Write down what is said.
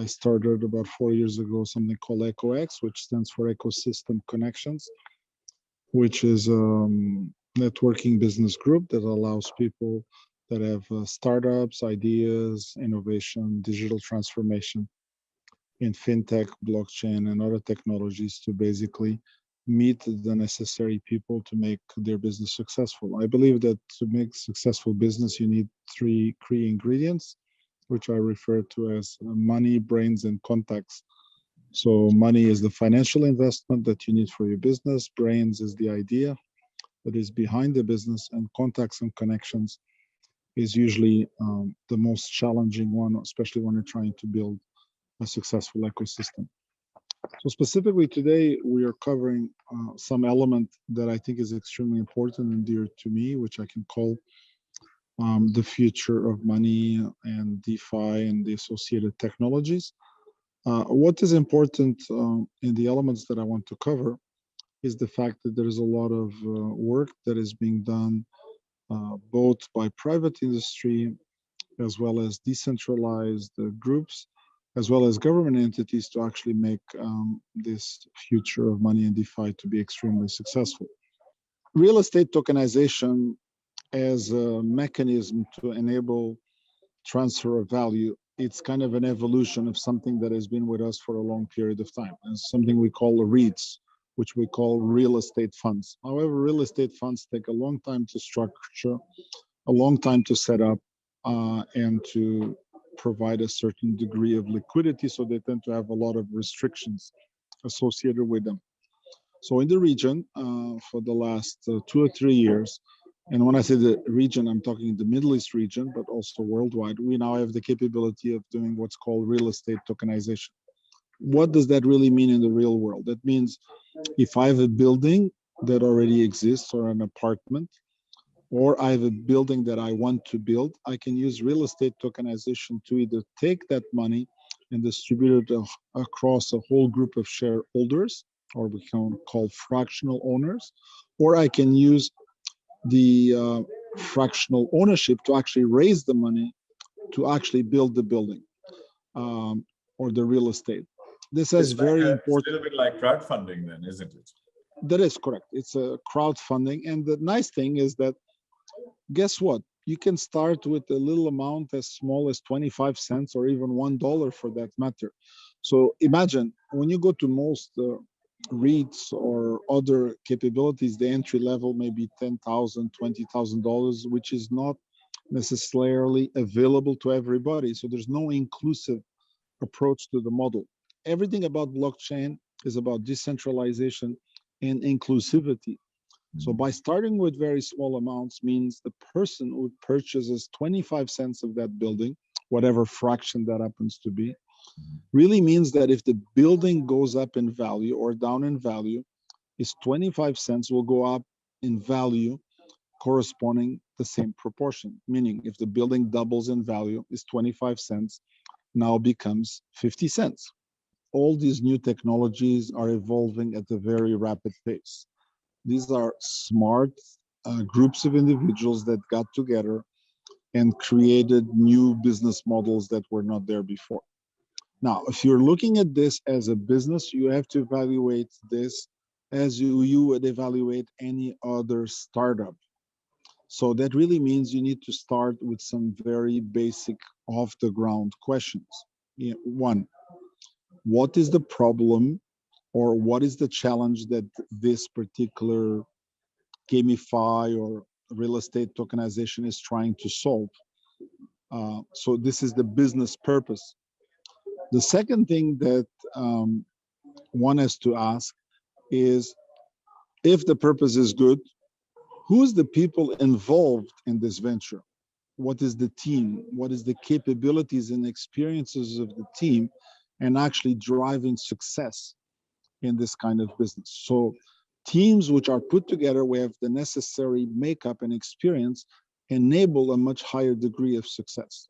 I started about 4 years ago something called EcoX, which stands for Ecosystem Connections, which is a networking business group that allows people that have startups, ideas, innovation, digital transformation in fintech, blockchain, and other technologies to basically meet the necessary people to make their business successful. I believe that to make successful business, you need three key ingredients, which I refer to as money, brains, and contacts. So money is the financial investment that you need for your business. Brains is the idea that is behind the business, and contacts and connections is usually the most challenging one, especially when you're trying to build a successful ecosystem. So specifically today, we are covering some element that I think is extremely important and dear to me, which I can call the future of money and DeFi and the associated technologies. What is important in the elements that I want to cover is the fact that there is a lot of work that is being done both by private industry as well as decentralized groups, as well as government entities to actually make this future of money and DeFi to be extremely successful. Real estate tokenization as a mechanism to enable transfer of value, it's kind of an evolution of something that has been with us for a long period of time. It's something we call REITs, which we call real estate funds. However, real estate funds take a long time to structure, a long time to set up, and to provide a certain degree of liquidity, so they tend to have a lot of restrictions associated with them. So in the region, for the last 2 or 3 years, and when I say the region, I'm talking the Middle East region, but also worldwide, we now have the capability of doing what's called real estate tokenization. What does that really mean in the real world? That means if I have a building that already exists or an apartment, or I have a building that I want to build, I can use real estate tokenization to either take that money and distribute it across a whole group of shareholders, or we can call fractional owners, or I can use the fractional ownership to actually raise the money to actually build the building or the real estate. This is very important. It's a little bit like crowdfunding then, isn't it? That is correct. It's a crowdfunding. And the nice thing is that, guess what? You can start with a little amount as small as 25 cents or even $1 for that matter. So imagine when you go to most REITs or other capabilities, the entry level may be $10,000, $20,000, which is not necessarily available to everybody. So there's no inclusive approach to the model. Everything about blockchain is about decentralization and inclusivity. So by starting with very small amounts means the person who purchases 25 cents of that building, whatever fraction that happens to be, really means that if the building goes up in value or down in value, is 25 cents will go up in value corresponding the same proportion. Meaning if the building doubles in value, is 25 cents now becomes 50 cents. All these new technologies are evolving at a very rapid pace. These are smart groups of individuals that got together and created new business models that were not there before. Now, if you're looking at this as a business, you have to evaluate this as you would evaluate any other startup. So that really means you need to start with some very basic off-the-ground questions. One, what is the problem or what is the challenge that this particular GameFi or real estate tokenization is trying to solve? So this is the business purpose. The second thing that one has to ask is, if the purpose is good, who's the people involved in this venture? What is the team? What is the capabilities and experiences of the team and actually driving success in this kind of business? So teams which are put together, we have the necessary makeup and experience, enable a much higher degree of success.